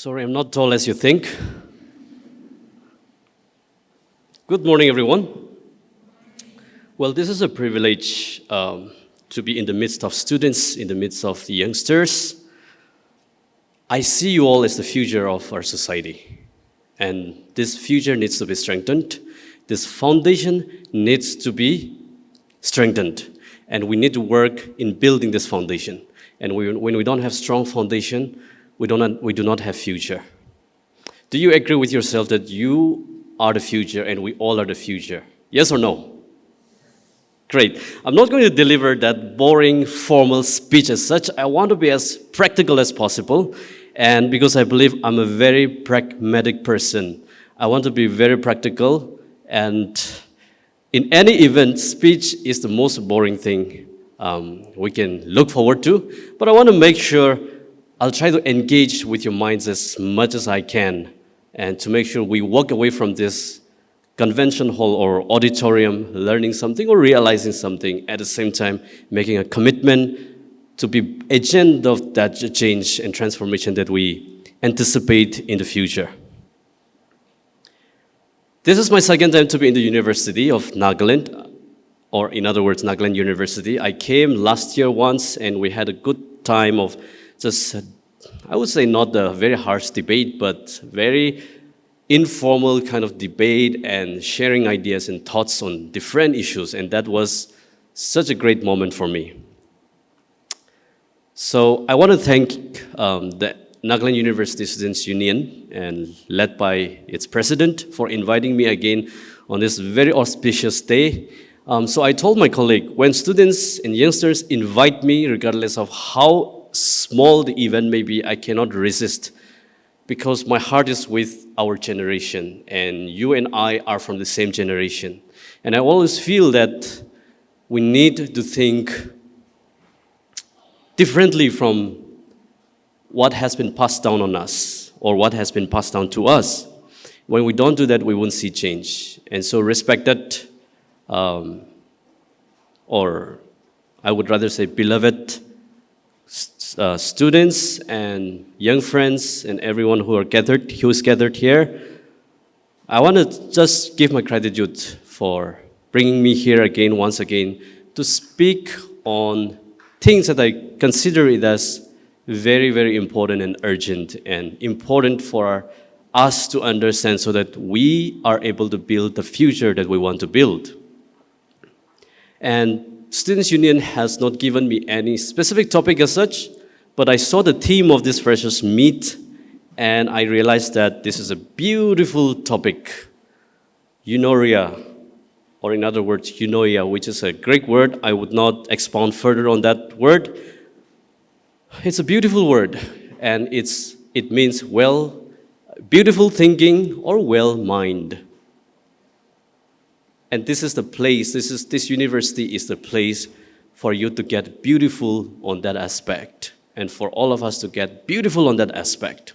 Sorry, I'm not tall as you think. Good morning, everyone. Well, this is a privilege to be in the midst of students, in the midst of the youngsters. I see you all as the future of our society. And this future needs to be strengthened. This foundation needs to be strengthened. And we need to work in building this foundation. And when we don't have strong foundation, we do not have future. Do you agree with yourself that you are the future and we all are the future? Yes or no? Great. I'm not going to deliver that boring, formal speech as such. I want to be as practical as possible. And because I believe I'm a very pragmatic person, I want to be very practical. And in any event, speech is the most boring thing we can look forward to. But I want to make sure I'll try to engage with your minds as much as I can and to make sure we walk away from this convention hall or auditorium learning something or realizing something, at the same time making a commitment to be agent of that change and transformation that we anticipate in the future. This is my second time to be in the University of Nagaland, or in other words, Nagaland University. I came last year once and we had a good time of just, I would say not a very harsh debate, but very informal kind of debate and sharing ideas and thoughts on different issues. And that was such a great moment for me. So I want to thank the Nagaland University Students Union, and led by its president, for inviting me again on this very auspicious day. So I told my colleague, when students and youngsters invite me, regardless of how small the event may be, I cannot resist, because my heart is with our generation, and you and I are from the same generation. And I always feel that we need to think differently from what has been passed down on us or what has been passed down to us. When we don't do that, we won't see change. And so respected, or I would rather say beloved students and young friends and everyone who is gathered here, I want to just give my gratitude for bringing me here again, once again, to speak on things that I consider it as very, very important and urgent and important for us to understand so that we are able to build the future that we want to build. And Students' Union has not given me any specific topic as such, but I saw the theme of this freshers meet, and I realized that this is a beautiful topic, eunoria, or in other words, eunoia, which is a Greek word. I would not expound further on that word. It's a beautiful word, and it means beautiful thinking or well mind. And this is the place, this university is the place for you to get beautiful on that aspect, and for all of us to get beautiful on that aspect.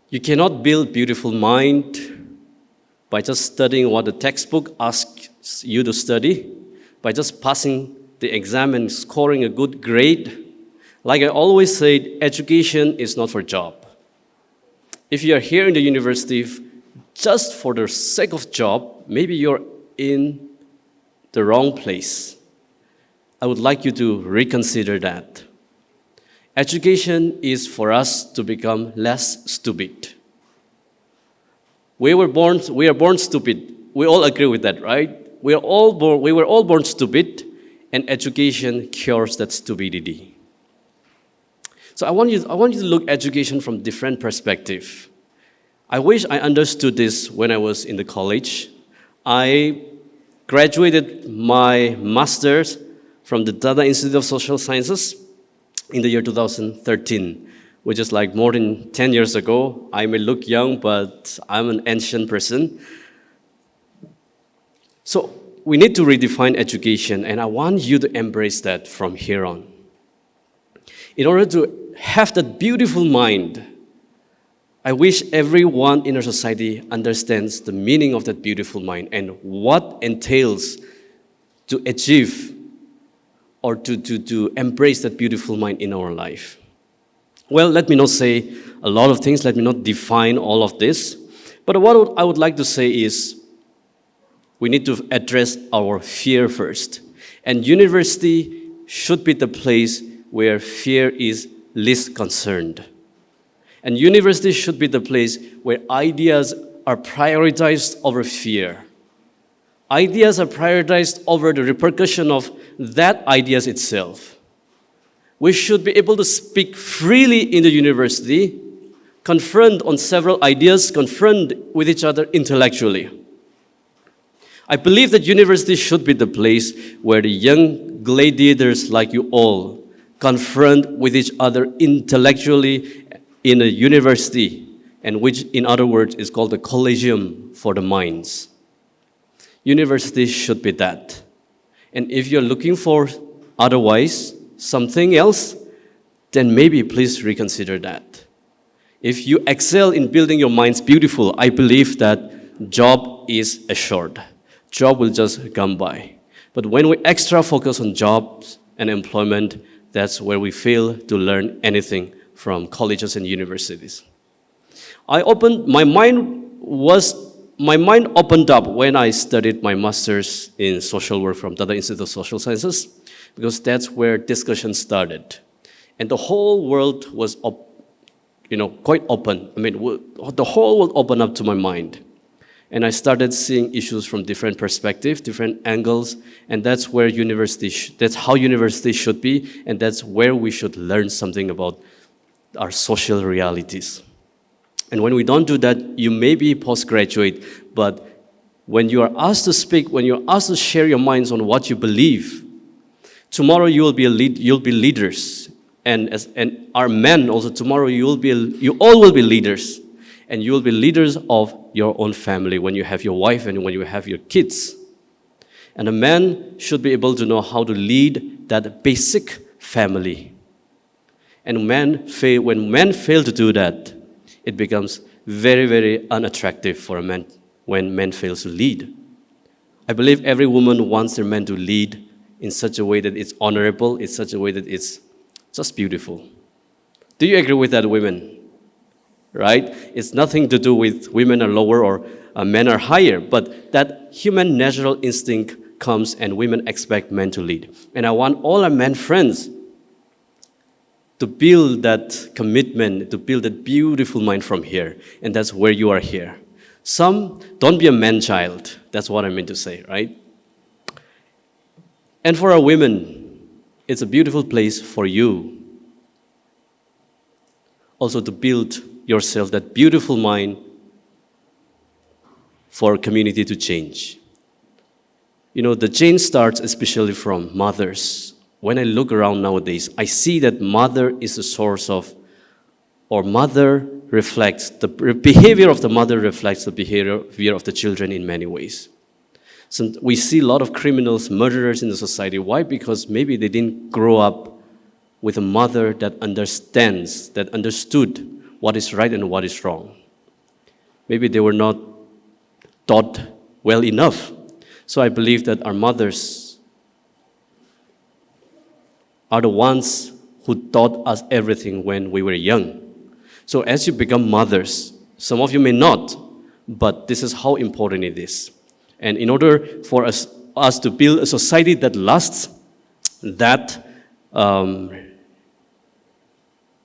You cannot build beautiful mind by just studying what the textbook asks you to study, by just passing the exam and scoring a good grade. Like I always say, education is not for job. If you are here in the university just for the sake of job, maybe you're in the wrong place. I would like you to reconsider that. Education is for us to become less stupid. We are born stupid. We all agree with that, right? We were all born stupid, and education cures that stupidity. So I want you to look at education from different perspective. I wish I understood this when I was in the college. I graduated my master's from the Dada Institute of Social Sciences in the year 2013, which is like more than 10 years ago. I may look young, but I'm an ancient person. So we need to redefine education, and I want you to embrace that from here on. In order to have that beautiful mind, I wish everyone in our society understands the meaning of that beautiful mind and what entails to achieve or to embrace that beautiful mind in our life. Well, let me not say a lot of things, let me not define all of this. But what I would like to say is we need to address our fear first. And university should be the place where fear is least concerned. And university should be the place where ideas are prioritized over fear. Ideas are prioritized over the repercussion of that ideas itself. We should be able to speak freely in the university, confront on several ideas, confront with each other intellectually. I believe that university should be the place where the young gladiators like you all confront with each other intellectually in a university, and which, in other words, is called the collegium for the minds. University should be that. And if you're looking for otherwise, something else, then maybe please reconsider that. If you excel in building your minds beautiful, I believe that job is assured. Job will just come by. But when we extra focus on jobs and employment, that's where we fail to learn anything from colleges and universities. My mind opened up when I studied my master's in social work from Tata Institute of Social Sciences, because that's where discussion started. And the whole world was quite open. The whole world opened up to my mind. And I started seeing issues from different perspectives, different angles, and that's where that's how university should be, and that's where we should learn something about our social realities. And when we don't do that, you may be postgraduate, but when you are asked to speak, when you're asked to share your minds on what you believe, tomorrow you'll be leaders, and our men also tomorrow you all will be leaders. And you will be leaders of your own family when you have your wife and when you have your kids. And a man should be able to know how to lead that basic family. And when men fail to do that, it becomes very, very unattractive for a man when men fail to lead. I believe every woman wants their man to lead in such a way that it's honorable, in such a way that it's just beautiful. Do you agree with that, women? Right? It's nothing to do with women are lower or men are higher, but that human natural instinct comes and women expect men to lead. And I want all our men friends to build that commitment, to build that beautiful mind from here. And that's where you are here. Don't be a man-child. That's what I meant to say, right? And for our women, it's a beautiful place for you also to build yourself that beautiful mind for a community to change. The change starts especially from mothers. When I look around nowadays, I see that mother is the source of, or mother reflects, the behavior of the mother reflects the behavior of the children in many ways. So we see a lot of criminals, murderers in the society. Why? Because maybe they didn't grow up with a mother that understood what is right and what is wrong. Maybe they were not taught well enough. So I believe that our mothers are the ones who taught us everything when we were young. So as you become mothers, some of you may not, but this is how important it is. And in order for us to build a society that lasts, that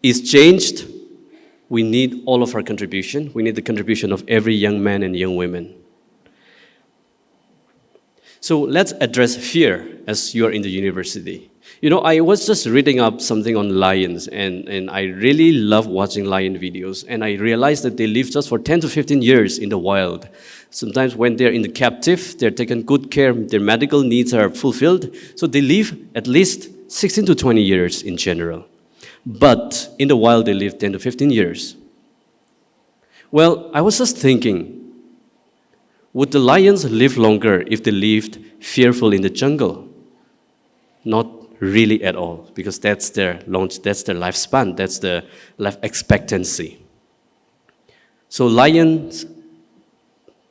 is changed, we need all of our contribution. We need the contribution of every young man and young woman. So let's address fear as you are in the university. I was just reading up something on lions, and I really love watching lion videos. And I realized that they live just for 10 to 15 years in the wild. Sometimes when they're in the captive, they're taken good care, their medical needs are fulfilled. So they live at least 16 to 20 years in general. But in the wild, they live 10 to 15 years. Well, I was just thinking, would the lions live longer if they lived fearful in the jungle? Not really at all, because that's their lifespan, that's the life expectancy. So lions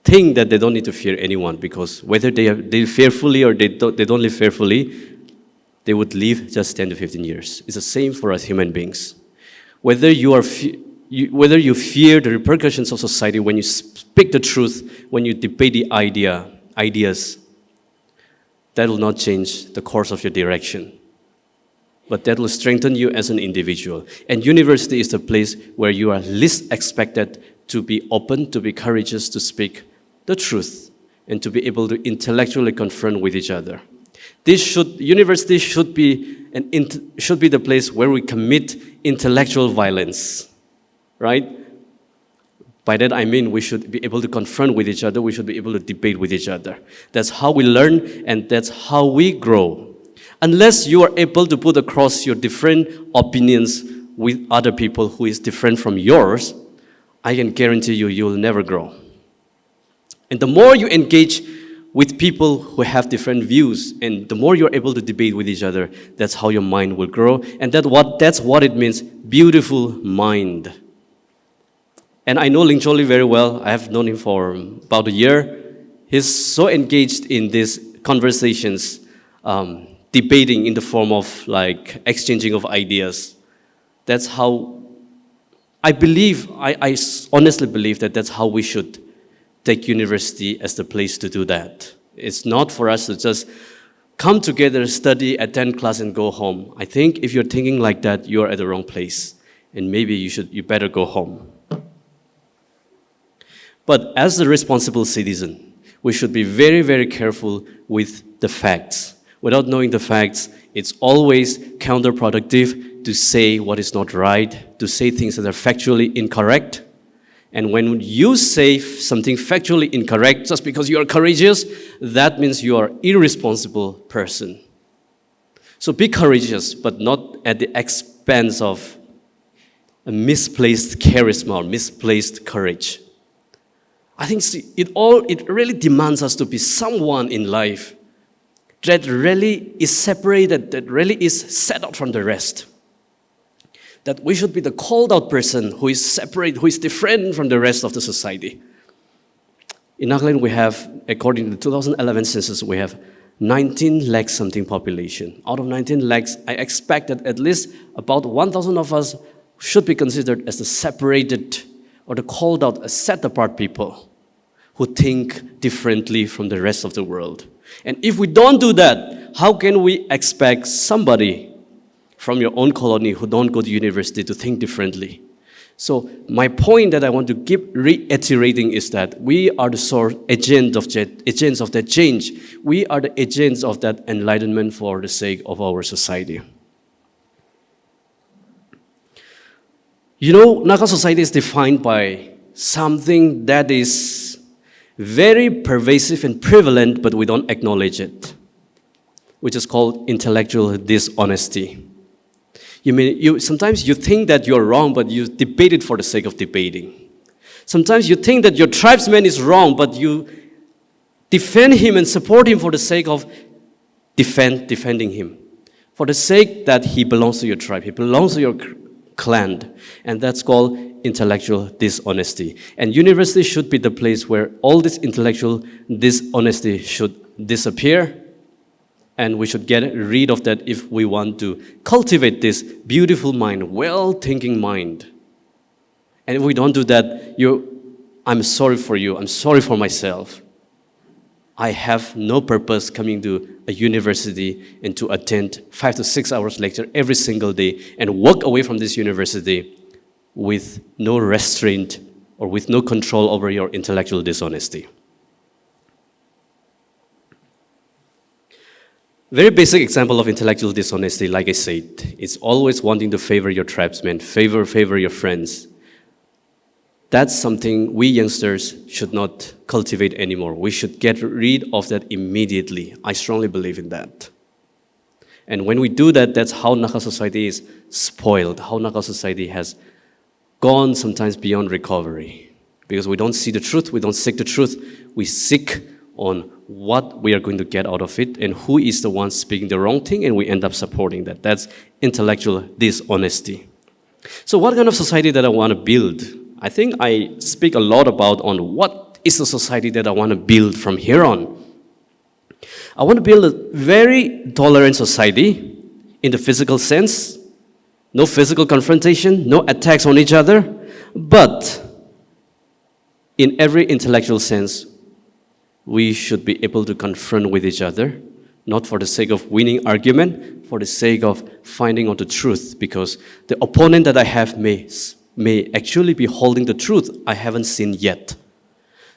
think that they don't need to fear anyone, because whether they live fearfully or they don't live fearfully, they would live just 10 to 15 years. It's the same for us human beings. Whether you fear the repercussions of society when you speak the truth, when you debate the ideas, that will not change the course of your direction. But that will strengthen you as an individual. And university is the place where you are least expected to be open, to be courageous, to speak the truth, and to be able to intellectually confront with each other. University should be the place where we commit intellectual violence, right? By that I mean we should be able to confront with each other, we should be able to debate with each other. That's how we learn and that's how we grow. Unless you are able to put across your different opinions with other people who is different from yours, I can guarantee you will never grow. And the more you engage with people who have different views, and the more you're able to debate with each other, that's how your mind will grow. And that's what it means, beautiful mind. And I know Ling Choli very well. I have known him for about a year. He's so engaged in these conversations, debating in the form of like exchanging of ideas. That's how I honestly believe that that's how we should take university as the place to do that. It's not for us to just come together, study, attend class, and go home. I think if you're thinking like that, you're at the wrong place. And maybe you better go home. But as a responsible citizen, we should be very, very careful with the facts. Without knowing the facts, it's always counterproductive to say what is not right, to say things that are factually incorrect. And when you say something factually incorrect just because you are courageous, that means you are an irresponsible person. So be courageous, but not at the expense of a misplaced charisma or misplaced courage. I think it really demands us to be someone in life that really is separated, that really is set out from the rest. That we should be the called out person who is separate, who is different from the rest of the society. In Nagaland, we have, according to the 2011 census, we have 19 lakh something population. Out of 19 lakhs, I expect that at least about 1,000 of us should be considered as the separated or the called out, set apart people who think differently from the rest of the world. And if we don't do that, how can we expect somebody from your own colony who don't go to university to think differently? So my point that I want to keep reiterating is that we are the agents of that change. We are the agents of that enlightenment for the sake of our society. You know, Naga society is defined by something that is very pervasive and prevalent, but we don't acknowledge it, which is called intellectual dishonesty. Sometimes you think that you're wrong, but you debate it for the sake of debating. Sometimes you think that your tribesman is wrong, but you defend him and support him for the sake of defending him. For the sake that he belongs to your tribe, he belongs to your clan. And that's called intellectual dishonesty. And university should be the place where all this intellectual dishonesty should disappear. And we should get rid of that if we want to cultivate this beautiful mind, well-thinking mind. And if we don't do that, I'm sorry for you, I'm sorry for myself. I have no purpose coming to a university and to attend 5 to 6 hours lecture every single day and walk away from this university with no restraint or with no control over your intellectual dishonesty. Very basic example of intellectual dishonesty, like I said, it's always wanting to favor your tribesmen, favor your friends. That's something we youngsters should not cultivate anymore. We should get rid of that immediately. I strongly believe in that. And when we do that, that's how Naga society is spoiled, how Naga society has gone sometimes beyond recovery. Because we don't see the truth, we don't seek the truth, we seek on what we are going to get out of it and who is the one speaking the wrong thing, and we end up supporting that. That's intellectual dishonesty. So what kind of society that I want to build? I think I speak a lot about on what is the society that I want to build from here on. I want to build a very tolerant society in the physical sense, No physical confrontation, no attacks on each other, but in every intellectual sense, we should be able to confront with each other, not for the sake of winning argument, for the sake of finding out the truth, because the opponent that I have may actually be holding the truth I haven't seen yet.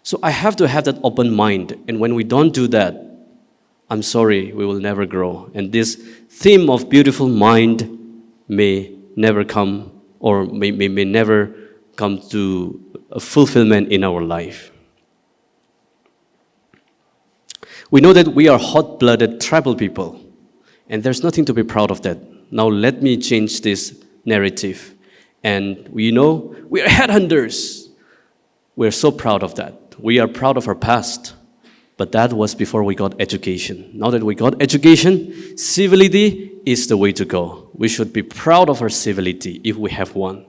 So I have to have that open mind, and when we don't do that, I'm sorry, we will never grow. And this theme of beautiful mind may never come, or may never come to a fulfillment in our life. We know that we are hot-blooded tribal people, and there's nothing to be proud of that. Now let me change this narrative. And we know we are headhunters. We're so proud of that. We are proud of our past, but that was before we got education. Now that we got education, civility is the way to go. We should be proud of our civility if we have one.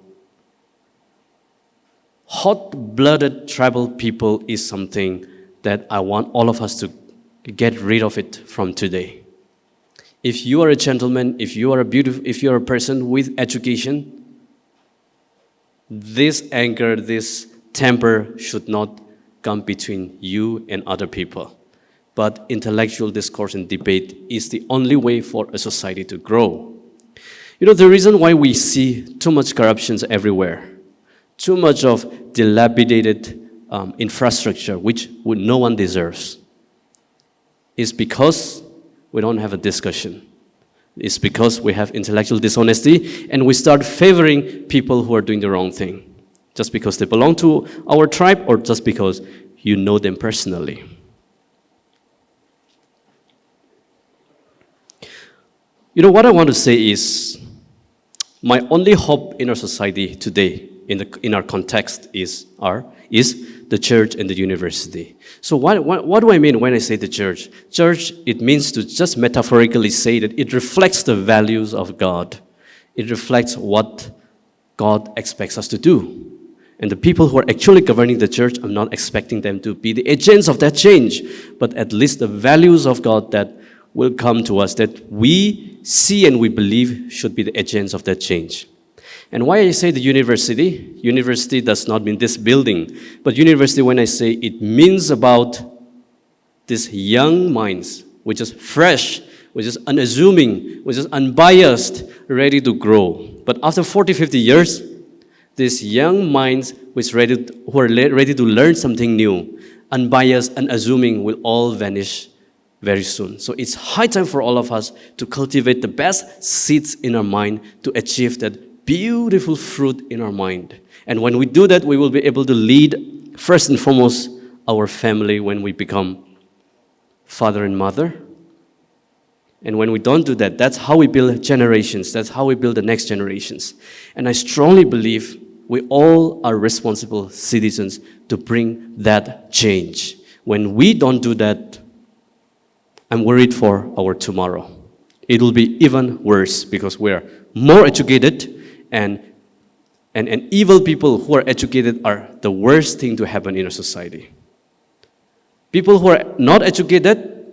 Hot-blooded tribal people is something that I want all of us to get rid of it from today. If you are a gentleman, if you are a person with education, this anger, this temper should not come between you and other people. But intellectual discourse and debate is the only way for a society to grow. You know, the reason why we see too much corruptions everywhere, too much of dilapidated infrastructure, which no one deserves, is because we don't have a discussion. It's because we have intellectual dishonesty and we start favoring people who are doing the wrong thing, just because they belong to our tribe or just because you know them personally. You know, what I want to say is, my only hope in our society today, in our context, is the church and the university. So what do I mean when I say the church? Church, it means to just metaphorically say that it reflects the values of God. It reflects what God expects us to do. And the people who are actually governing the church, I'm not expecting them to be the agents of that change, but at least the values of God that will come to us, that we see and we believe should be the agents of that change. And why I say the university does not mean this building, but university, when I say, it means about these young minds, which is fresh, which is unassuming, which is unbiased, ready to grow. But after 40, 50 years, these young minds who are ready to learn something new, unbiased, unassuming, will all vanish very soon. So it's high time for all of us to cultivate the best seeds in our mind to achieve that beautiful fruit in our mind. And when we do that, we will be able to lead, first and foremost, our family when we become father and mother. And when we don't do that, that's how we build generations. That's how we build the next generations. And I strongly believe we all are responsible citizens to bring that change. When we don't do that, I'm worried for our tomorrow. It will be even worse because we are more educated, and evil people who are educated are the worst thing to happen in a society. People who are not educated,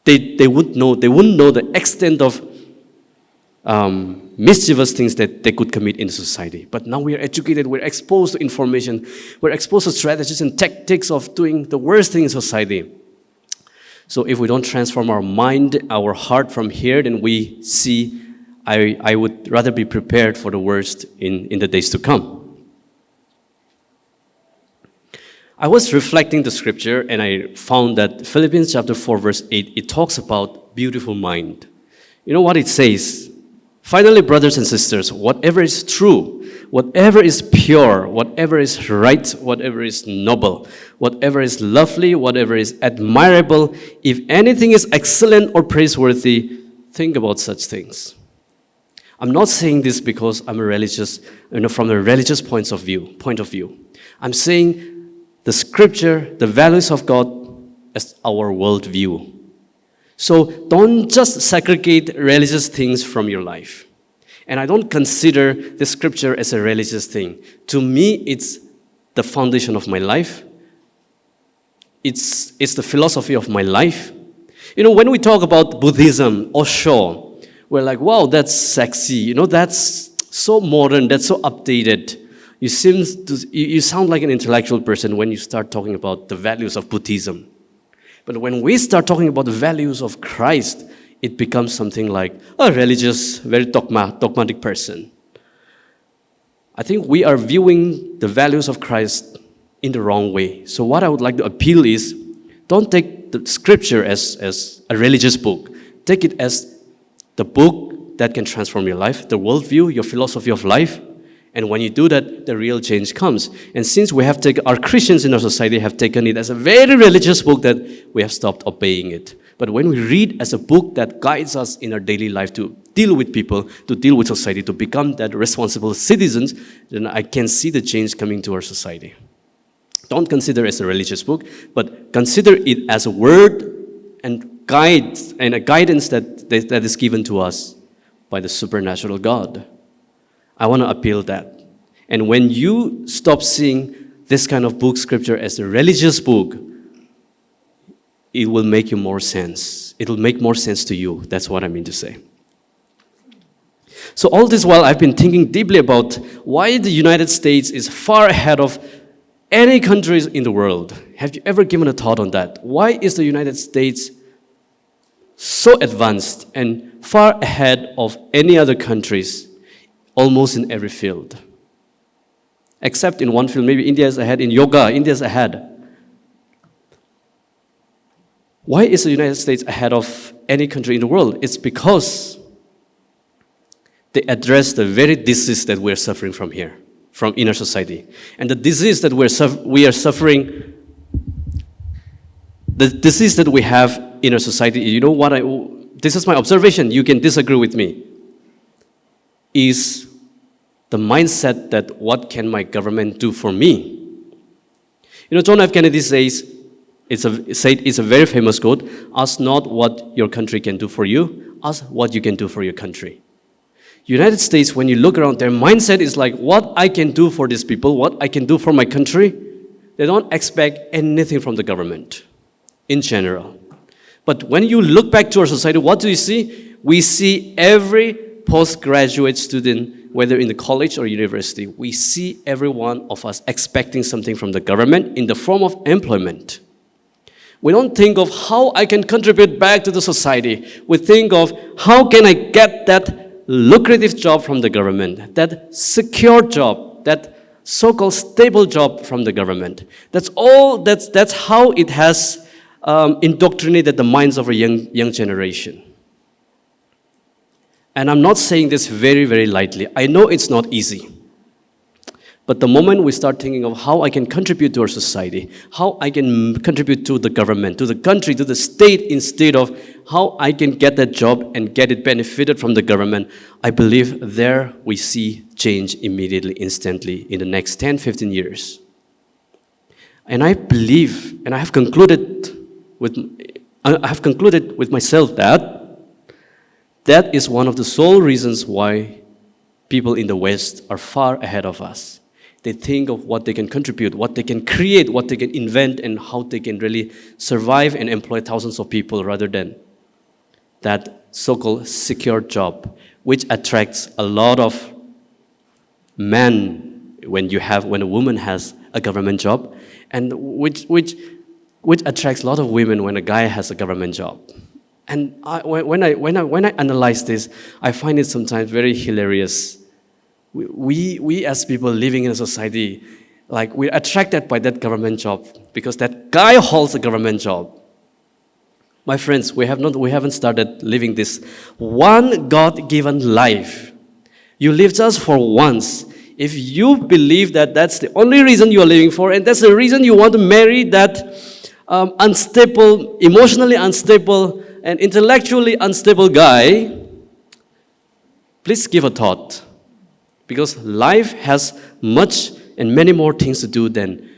they wouldn't know the extent of mischievous things that they could commit in society. But now we are educated, we're exposed to information, we're exposed to strategies and tactics of doing the worst thing in society. So if we don't transform our mind, our heart from here, then we see, I would rather be prepared for the worst in the days to come. I was reflecting the scripture and I found that Philippians chapter 4 verse 8, it talks about beautiful mind. You know what it says? Finally, brothers and sisters, whatever is true, whatever is pure, whatever is right, whatever is noble, whatever is lovely, whatever is admirable, if anything is excellent or praiseworthy, think about such things. I'm not saying this because I'm a religious, from a religious point of view. I'm saying the scripture, the values of God as our worldview. So don't just segregate religious things from your life. And I don't consider the scripture as a religious thing. To me, it's the foundation of my life. It's the philosophy of my life. You know, when we talk about Buddhism, Osho, We're like, wow, that's sexy. That's so modern, that's so updated. You sound like an intellectual person when you start talking about the values of Buddhism. But when we start talking about the values of Christ, it becomes something like a religious, very dogmatic person. I think we are viewing the values of Christ in the wrong way. So what I would like to appeal is, don't take the scripture as a religious book. Take it as the book that can transform your life, the worldview, your philosophy of life. And when you do that, the real change comes. And since our Christians in our society have taken it as a very religious book, that we have stopped obeying it. But when we read as a book that guides us in our daily life to deal with people, to deal with society, to become that responsible citizens, then I can see the change coming to our society. Don't consider it as a religious book, but consider it as a word and a guidance that is given to us by the supernatural God. I want to appeal that. And when you stop seeing this kind of book, scripture, as a religious book, it will make you more sense. It will make more sense to you. That's what I mean to say. So all this while, I've been thinking deeply about why the United States is far ahead of any countries in the world. Have you ever given a thought on that? Why is the United States so advanced and far ahead of any other countries, almost in every field? Except in one field, maybe India is ahead. In yoga, India is ahead. Why is the United States ahead of any country in the world? It's because they address the very disease that we're suffering from here, from inner society. And the disease that we are suffering, the disease that we have in our society, this is my observation, you can disagree with me, is the mindset that what can my government do for me? John F. Kennedy says, it's a very famous quote, ask not what your country can do for you, ask what you can do for your country. United States, when you look around, their mindset is like, what I can do for these people, what I can do for my country. They don't expect anything from the government in general. But when you look back to our society, what do you see? We see every postgraduate student, whether in the college or university, we see every one of us expecting something from the government in the form of employment. We don't think of how I can contribute back to the society. We think of how can I get that lucrative job from the government, that secure job, that so-called stable job from the government. That's how it has indoctrinated the minds of a young generation. And I'm not saying this very, very lightly. I know it's not easy. But the moment we start thinking of how I can contribute to our society, how I can contribute to the government, to the country, to the state, instead of how I can get that job and get it benefited from the government, I believe there we see change immediately, instantly, in the next 10, 15 years. And I believe, and I have concluded with myself that is one of the sole reasons why people in the West are far ahead of us. They think of what they can contribute, what they can create, what they can invent, and how they can really survive and employ thousands of people rather than that so-called secure job, which attracts a lot of men when a woman has a government job, and which attracts a lot of women when a guy has a government job. And when I analyze this, I find it sometimes very hilarious. We as people living in a society, like we're attracted by that government job because that guy holds a government job. My friends, we haven't started living this one God-given life. You live just for once. If you believe that that's the only reason you are living for, and that's the reason you want to marry that unstable, emotionally unstable, and intellectually unstable guy, please give a thought. Because life has much and many more things to do than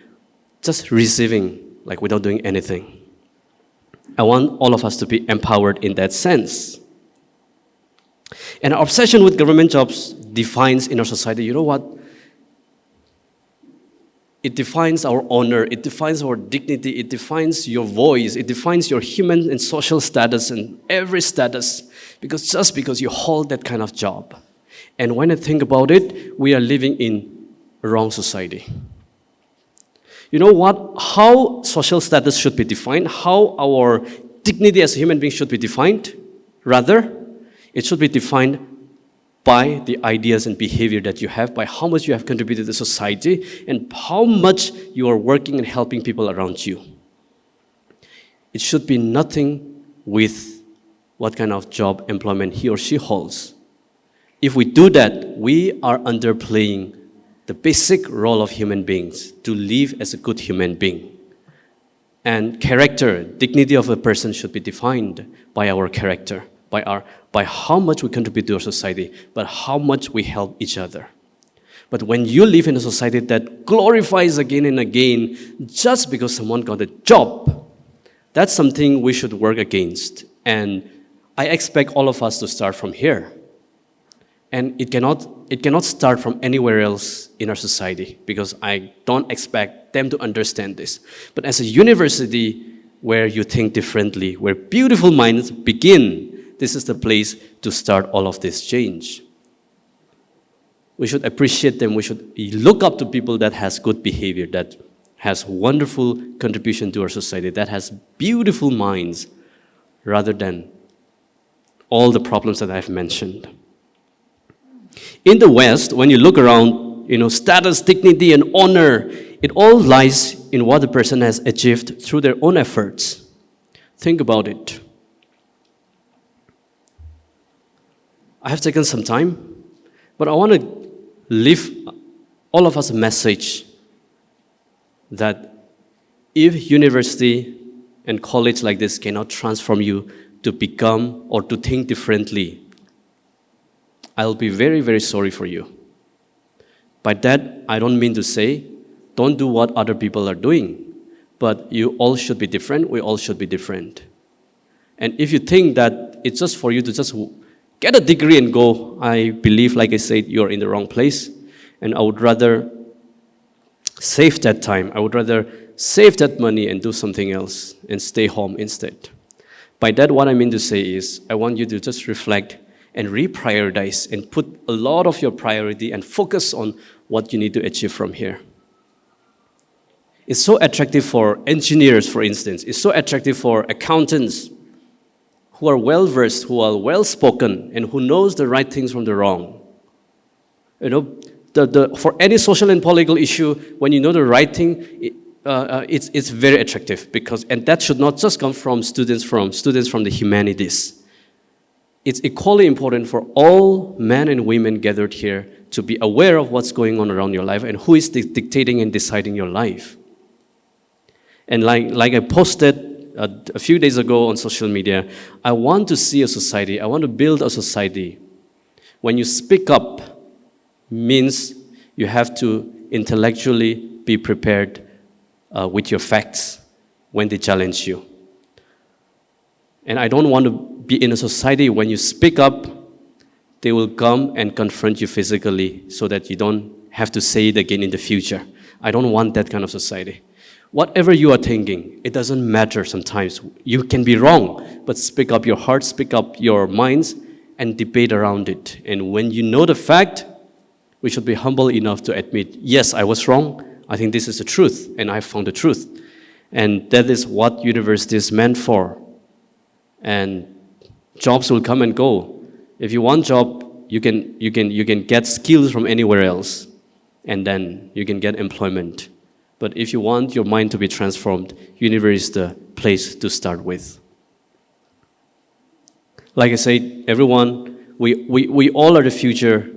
just receiving, like without doing anything. I want all of us to be empowered in that sense. And our obsession with government jobs defines in our society, you know what? It defines our honor, it defines our dignity, it defines your voice, it defines your human and social status and every status, because just because you hold that kind of job. And when I think about it, we are living in a wrong society. You know what? How social status should be defined, how our dignity as a human being should be defined, rather, it should be defined by the ideas and behavior that you have, by how much you have contributed to society, and how much you are working and helping people around you. It should be nothing with what kind of job, employment he or she holds. If we do that, we are underplaying the basic role of human beings to live as a good human being. And character, dignity of a person should be defined by our character, by how much we contribute to our society, but how much we help each other. But when you live in a society that glorifies again and again just because someone got a job, that's something we should work against. And I expect all of us to start from here. And it cannot start from anywhere else in our society, because I don't expect them to understand this. But as a university where you think differently, where beautiful minds begin, this is the place to start all of this change. We should appreciate them. We should look up to people that has good behavior, that has wonderful contribution to our society, that has beautiful minds, rather than all the problems that I've mentioned. In the West, when you look around, status, dignity, and honor, it all lies in what the person has achieved through their own efforts. Think about it. I have taken some time, but I want to leave all of us a message that if university and college like this cannot transform you to become or to think differently, I'll be very, very sorry for you. By that, I don't mean to say, don't do what other people are doing, but you all should be different, we all should be different. And if you think that it's just for you to just get a degree and go, I believe, like I said, you're in the wrong place. And I would rather save that time. I would rather save that money and do something else and stay home instead. By that, what I mean to say is, I want you to just reflect and reprioritize and put a lot of your priority and focus on what you need to achieve from here. It's so attractive for engineers, for instance. It's so attractive for accountants who are well-versed, who are well-spoken, and who knows the right things from the wrong. For any social and political issue, when you know the right thing, it's very attractive, and that should not just come from students from the humanities. It's equally important for all men and women gathered here to be aware of what's going on around your life and who is dictating and deciding your life. And like I posted a few days ago on social media, I want to see a society, I want to build a society. When you speak up, means you have to intellectually be prepared with your facts when they challenge you. And I don't want to be in a society when you speak up, they will come and confront you physically so that you don't have to say it again in the future. I don't want that kind of society. Whatever you are thinking, it doesn't matter sometimes. You can be wrong, but speak up your heart, speak up your minds, and debate around it. And when you know the fact, we should be humble enough to admit, yes, I was wrong. I think this is the truth, and I found the truth. And that is what university is meant for. And jobs will come and go. If you want a job, you can get skills from anywhere else, and then you can get employment. But if you want your mind to be transformed, university is the place to start with. Like I said, everyone, we all are the future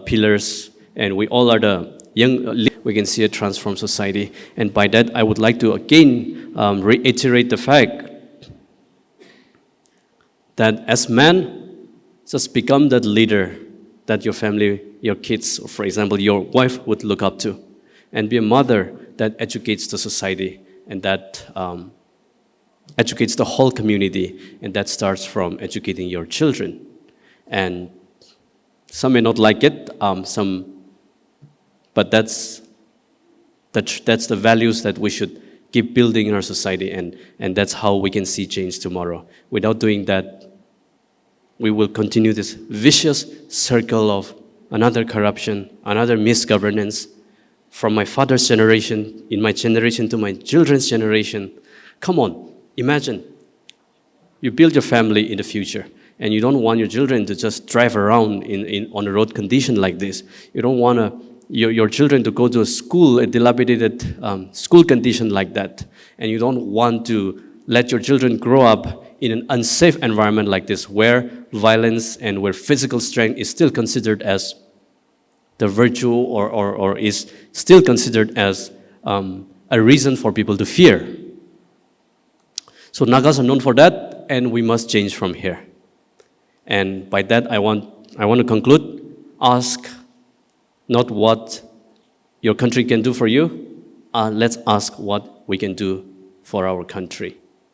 pillars, and we all are the young. We can see a transformed society. And by that, I would like to again reiterate the fact that as men, just become that leader that your family, your kids, or for example, your wife would look up to, and be a mother that educates the society and that educates the whole community, and that starts from educating your children. And some may not like it, but that's That's the values that we should keep building in our society, and that's how we can see change tomorrow. Without doing that, we will continue this vicious circle of another corruption, another misgovernance, from my father's generation, in my generation to my children's generation. Come on, imagine. You build your family in the future, and you don't want your children to just drive around on a road condition like this. You don't want your children to go to a school, a dilapidated school condition like that. And you don't want to let your children grow up in an unsafe environment like this, where violence and where physical strength is still considered as the virtue, or is still considered as a reason for people to fear. So Nagas are known for that, and we must change from here. And by that, I want to conclude. Ask not what your country can do for you. Let's ask what we can do for our country.